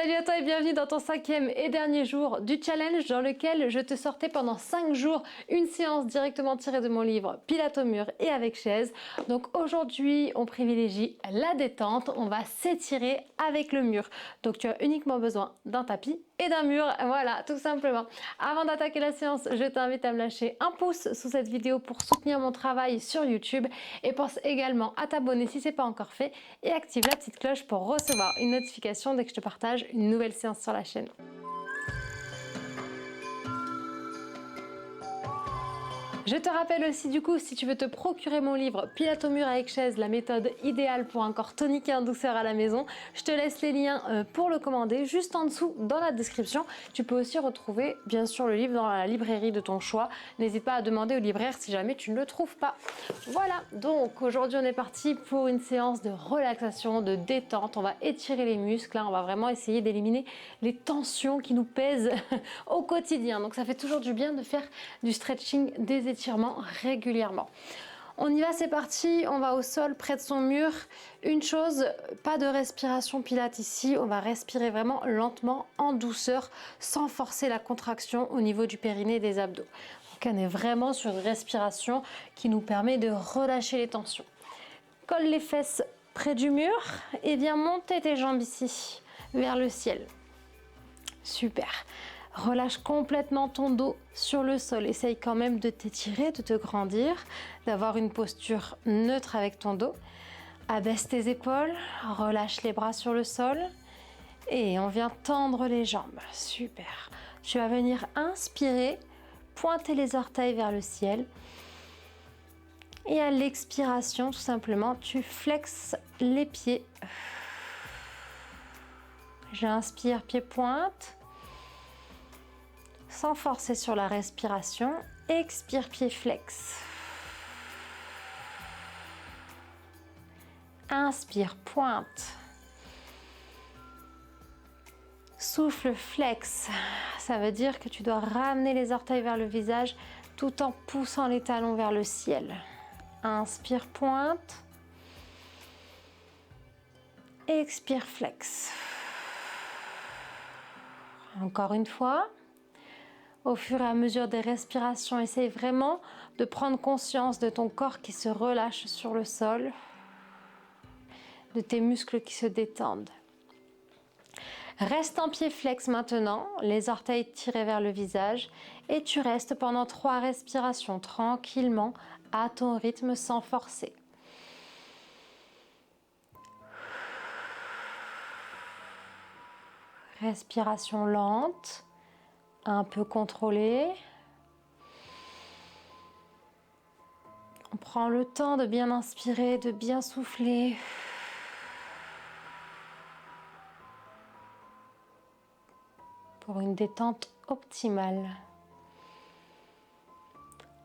Salut à toi et bienvenue dans ton 5e et dernier jour du challenge dans lequel je te sortais pendant 5 jours une séance directement tirée de mon livre Pilates au mur et avec chaise. Donc aujourd'hui on privilégie la détente, on va s'étirer avec le mur. Donc tu as uniquement besoin d'un tapis et d'un mur, voilà tout simplement. Avant d'attaquer la séance, je t'invite à me lâcher un pouce sous cette vidéo pour soutenir mon travail sur YouTube et pense également à t'abonner si ce n'est pas encore fait et active la petite cloche pour recevoir une notification dès que je te partage une nouvelle séance sur la chaîne. Je te rappelle aussi du coup, si tu veux te procurer mon livre Pilates au mur avec chaise, la méthode idéale pour un corps tonique en douceur à la maison, je te laisse les liens pour le commander juste en dessous dans la description. Tu peux aussi retrouver bien sûr le livre dans la librairie de ton choix. N'hésite pas à demander au libraire si jamais tu ne le trouves pas. Voilà, donc aujourd'hui on est parti pour une séance de relaxation, de détente. On va étirer les muscles, là on va vraiment essayer d'éliminer les tensions qui nous pèsent au quotidien. Donc ça fait toujours du bien de faire du stretching, des étirements régulièrement. On y va, c'est parti, on va au sol près de son mur. Une chose, pas de respiration pilates ici, on va respirer vraiment lentement, en douceur, sans forcer la contraction au niveau du périnée et des abdos. Donc on est vraiment sur une respiration qui nous permet de relâcher les tensions. Colle les fesses près du mur et viens monter tes jambes ici, vers le ciel. Super. Relâche complètement ton dos sur le sol. Essaye quand même de t'étirer, de te grandir, d'avoir une posture neutre avec ton dos. Abaisse tes épaules, relâche les bras sur le sol et on vient tendre les jambes. Super. Tu vas venir inspirer, pointer les orteils vers le ciel. Et à l'expiration, tout simplement, tu flexes les pieds. J'inspire, pied pointe. Sans forcer sur la respiration, expire, pied flex. Inspire, pointe. Souffle, flex. Ça veut dire que tu dois ramener les orteils vers le visage tout en poussant les talons vers le ciel. Inspire, pointe. Expire, flex. Encore une fois. Au fur et à mesure des respirations, essaye vraiment de prendre conscience de ton corps qui se relâche sur le sol, de tes muscles qui se détendent. Reste en pied flex maintenant, les orteils tirés vers le visage et tu restes pendant 3 respirations tranquillement à ton rythme sans forcer. Respiration lente. Un peu contrôlé. On prend le temps de bien inspirer, de bien souffler. Pour une détente optimale.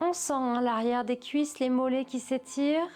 On sent l'arrière des cuisses, les mollets qui s'étirent.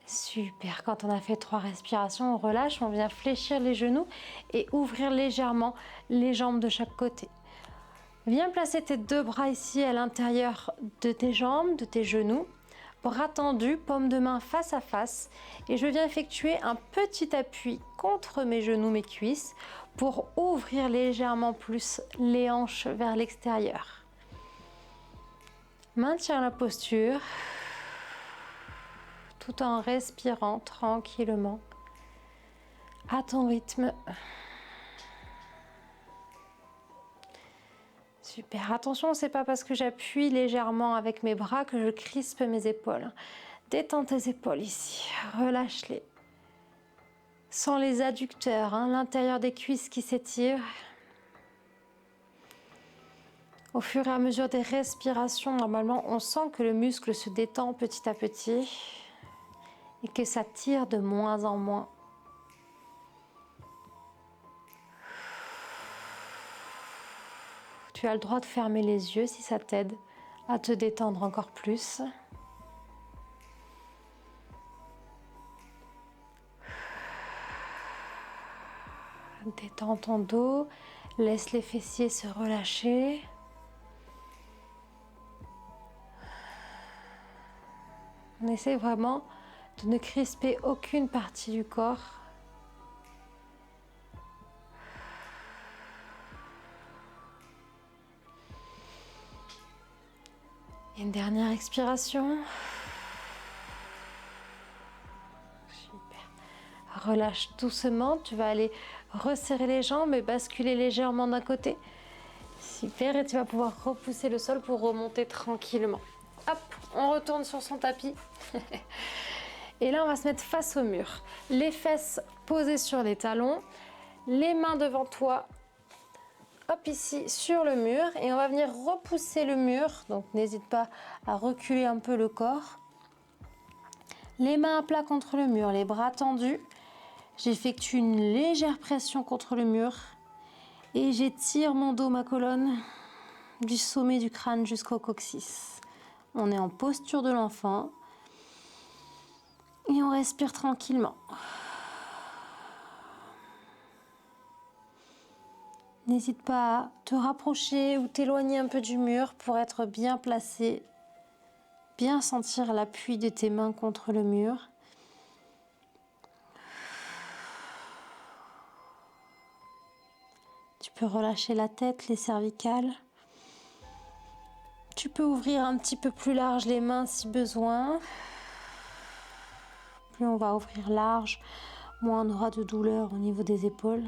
Super, quand on a fait 3 respirations, on relâche, on vient fléchir les genoux et ouvrir légèrement les jambes de chaque côté. Viens placer tes 2 bras ici à l'intérieur de tes jambes, de tes genoux, bras tendus, paumes de main face à face et je viens effectuer un petit appui contre mes genoux, mes cuisses pour ouvrir légèrement plus les hanches vers l'extérieur. Maintiens la posture. Tout en respirant tranquillement à ton rythme. Super. Attention, c'est pas parce que j'appuie légèrement avec mes bras que je crispe mes épaules. Détends tes épaules ici, relâche-les. Sens les adducteurs, l'intérieur des cuisses qui s'étirent. Au fur et à mesure des respirations, normalement, on sent que le muscle se détend petit à petit. Et que ça tire de moins en moins. Tu as le droit de fermer les yeux si ça t'aide à te détendre encore plus. Détends ton dos, laisse les fessiers se relâcher. On essaie vraiment de ne crisper aucune partie du corps. Une dernière expiration. Super. Relâche doucement. Tu vas aller resserrer les jambes et basculer légèrement d'un côté. Super. Et tu vas pouvoir repousser le sol pour remonter tranquillement. Hop, on retourne sur son tapis. Et là, on va se mettre face au mur. Les fesses posées sur les talons. Les mains devant toi. Hop, ici sur le mur, et on va venir repousser le mur, donc n'hésite pas à reculer un peu le corps. Les mains à plat contre le mur, les bras tendus. J'effectue une légère pression contre le mur et j'étire mon dos, ma colonne, du sommet du crâne jusqu'au coccyx. On est en posture de l'enfant et on respire tranquillement. N'hésite pas à te rapprocher ou t'éloigner un peu du mur pour être bien placé, bien sentir l'appui de tes mains contre le mur. Tu peux relâcher la tête, les cervicales. Tu peux ouvrir un petit peu plus large les mains si besoin. Plus on va ouvrir large, moins on aura de douleur au niveau des épaules.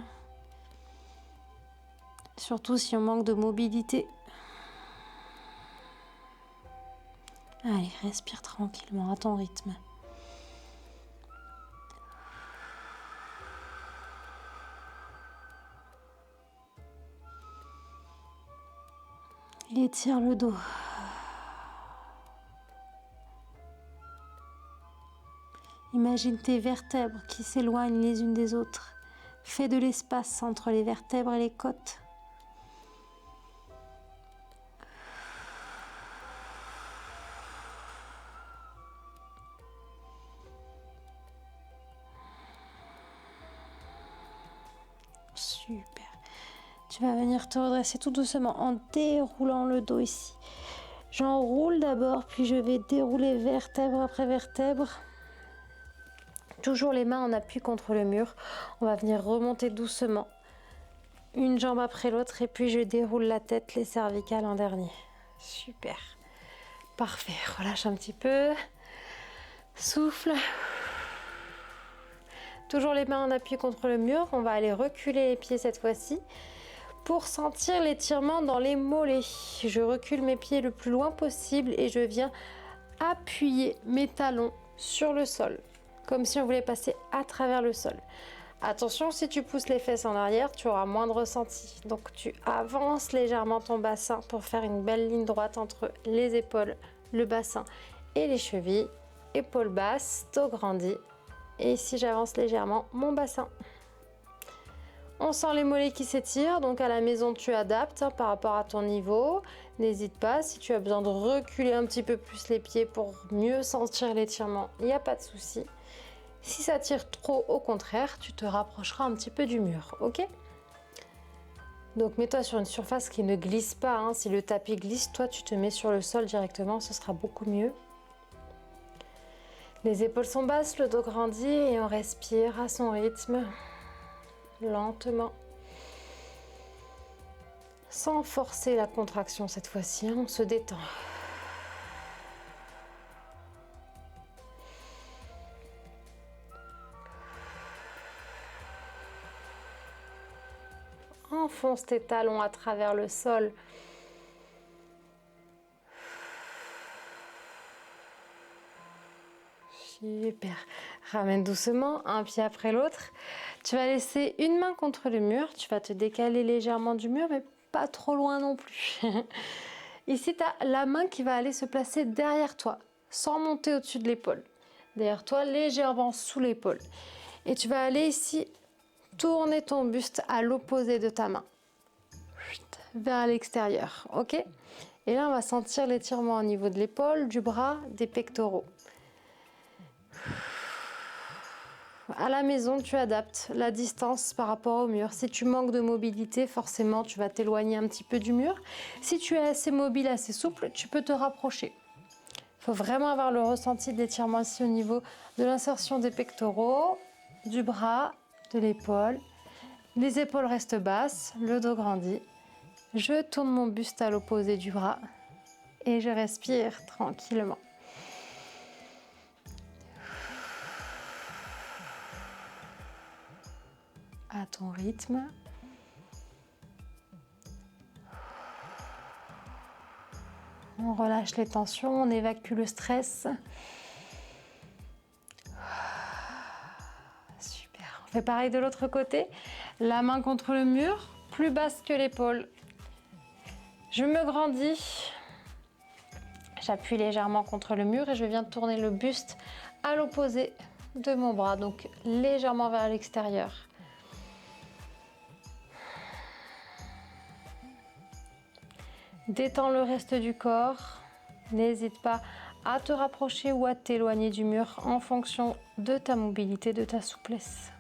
Surtout si on manque de mobilité. Allez, respire tranquillement à ton rythme. Et étire le dos. Imagine tes vertèbres qui s'éloignent les unes des autres. Fais de l'espace entre les vertèbres et les côtes. Super. Tu vas venir te redresser tout doucement en déroulant le dos ici. J'enroule d'abord, puis je vais dérouler vertèbre après vertèbre. Toujours les mains en appui contre le mur. On va venir remonter doucement. Une jambe après l'autre et puis je déroule la tête, les cervicales en dernier. Super. Parfait. Relâche un petit peu. Souffle. Toujours les mains en appui contre le mur. On va aller reculer les pieds cette fois-ci pour sentir l'étirement dans les mollets. Je recule mes pieds le plus loin possible et je viens appuyer mes talons sur le sol, comme si on voulait passer à travers le sol. Attention, si tu pousses les fesses en arrière, tu auras moins de ressenti. Donc tu avances légèrement ton bassin pour faire une belle ligne droite entre les épaules, le bassin et les chevilles. Épaules basses, dos grandi. Et ici, j'avance légèrement mon bassin. On sent les mollets qui s'étirent, donc à la maison, tu adaptes par rapport à ton niveau. N'hésite pas, si tu as besoin de reculer un petit peu plus les pieds pour mieux sentir l'étirement, il n'y a pas de souci. Si ça tire trop, au contraire, tu te rapprocheras un petit peu du mur, ok? Donc mets-toi sur une surface qui ne glisse pas, hein. Si le tapis glisse, toi tu te mets sur le sol directement, ce sera beaucoup mieux. Les épaules sont basses, le dos grandit et on respire à son rythme, lentement. Sans forcer la contraction cette fois-ci, hein, on se détend. Enfonce tes talons à travers le sol. Super. Ramène doucement, un pied après l'autre. Tu vas laisser une main contre le mur. Tu vas te décaler légèrement du mur, mais pas trop loin non plus. Ici, tu as la main qui va aller se placer derrière toi, sans monter au-dessus de l'épaule. Derrière toi, légèrement sous l'épaule. Et tu vas aller ici tourner ton buste à l'opposé de ta main, vers l'extérieur, ok? Et là, on va sentir l'étirement au niveau de l'épaule, du bras, des pectoraux. À la maison, tu adaptes la distance par rapport au mur. Si tu manques de mobilité, forcément, tu vas t'éloigner un petit peu du mur. Si tu es assez mobile, assez souple, tu peux te rapprocher. Il faut vraiment avoir le ressenti de l'étirement ici au niveau de l'insertion des pectoraux, du bras, de l'épaule. Les épaules restent basses, le dos grandit. Je tourne mon buste à l'opposé du bras et je respire tranquillement. À ton rythme. On relâche les tensions, on évacue le stress. Super. On fait pareil de l'autre côté. La main contre le mur, plus basse que l'épaule. Je me grandis. J'appuie légèrement contre le mur et je viens tourner le buste à l'opposé de mon bras, donc légèrement vers l'extérieur. Détends le reste du corps. N'hésite pas à te rapprocher ou à t'éloigner du mur en fonction de ta mobilité, de ta souplesse.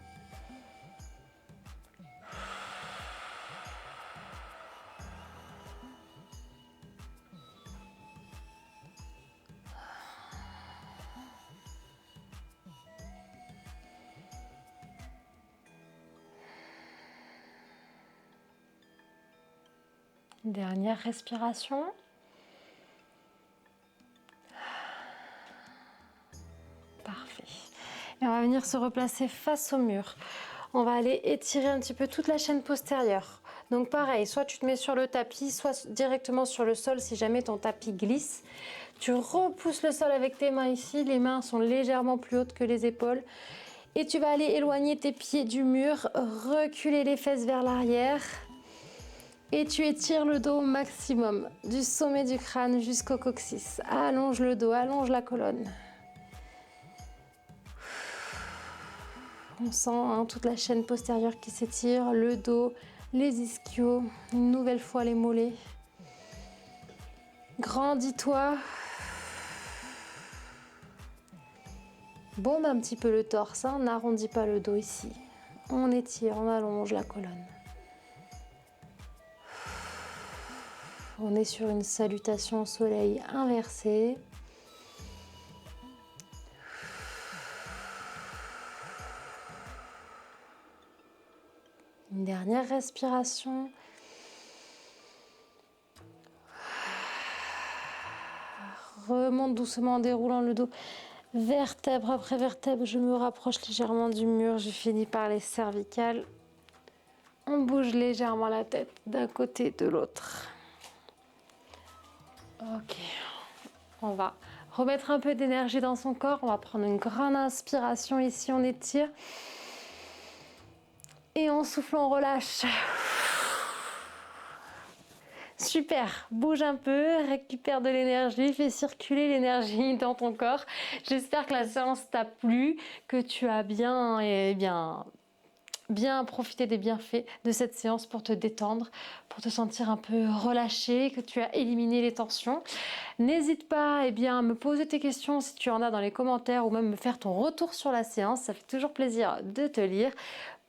Dernière respiration. Parfait. Et on va venir se replacer face au mur. On va aller étirer un petit peu toute la chaîne postérieure. Donc pareil, soit tu te mets sur le tapis, soit directement sur le sol si jamais ton tapis glisse. Tu repousses le sol avec tes mains ici. Les mains sont légèrement plus hautes que les épaules. Et tu vas aller éloigner tes pieds du mur, reculer les fesses vers l'arrière. Et tu étires le dos au maximum, du sommet du crâne jusqu'au coccyx. Allonge le dos, allonge la colonne. On sent toute la chaîne postérieure qui s'étire, le dos, les ischios, une nouvelle fois les mollets. Grandis-toi. Bombe un petit peu le torse, on n'arrondit pas le dos ici. On étire, on allonge la colonne. On est sur une salutation au soleil inversée. Une dernière respiration. Remonte doucement en déroulant le dos. Vertèbre après vertèbre, je me rapproche légèrement du mur. Je finis par les cervicales. On bouge légèrement la tête d'un côté de l'autre. Ok, on va remettre un peu d'énergie dans son corps. On va prendre une grande inspiration ici, on étire. Et on souffle, on relâche. Super, bouge un peu, récupère de l'énergie, fais circuler l'énergie dans ton corps. J'espère que la séance t'a plu, que tu as bien profiter des bienfaits de cette séance pour te détendre, pour te sentir un peu relâché, que tu as éliminé les tensions. N'hésite pas à me poser tes questions si tu en as dans les commentaires ou même me faire ton retour sur la séance, ça fait toujours plaisir de te lire.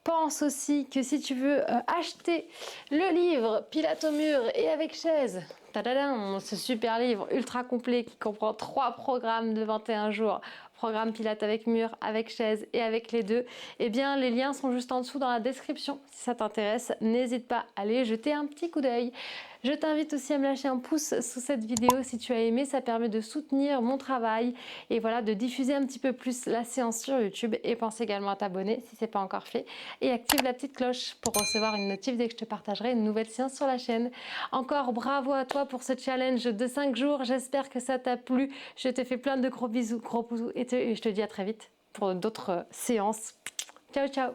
Pense aussi que si tu veux acheter le livre Pilates au mur et avec chaise, tadadam, ce super livre ultra complet qui comprend 3 programmes de 21 jours, programme Pilates avec mur, avec chaise et avec les deux, les liens sont juste en dessous dans la description. Si ça t'intéresse, n'hésite pas à aller jeter un petit coup d'œil. Je t'invite aussi à me lâcher un pouce sous cette vidéo si tu as aimé, ça permet de soutenir mon travail et voilà, de diffuser un petit peu plus la séance sur YouTube. Et pense également à t'abonner si ce n'est pas encore fait et active la petite cloche pour recevoir une notif dès que je te partagerai une nouvelle séance sur la chaîne. Encore bravo à toi pour ce challenge de 5 jours, j'espère que ça t'a plu. Je te fais plein de gros bisous et je te dis à très vite pour d'autres séances. Ciao ciao.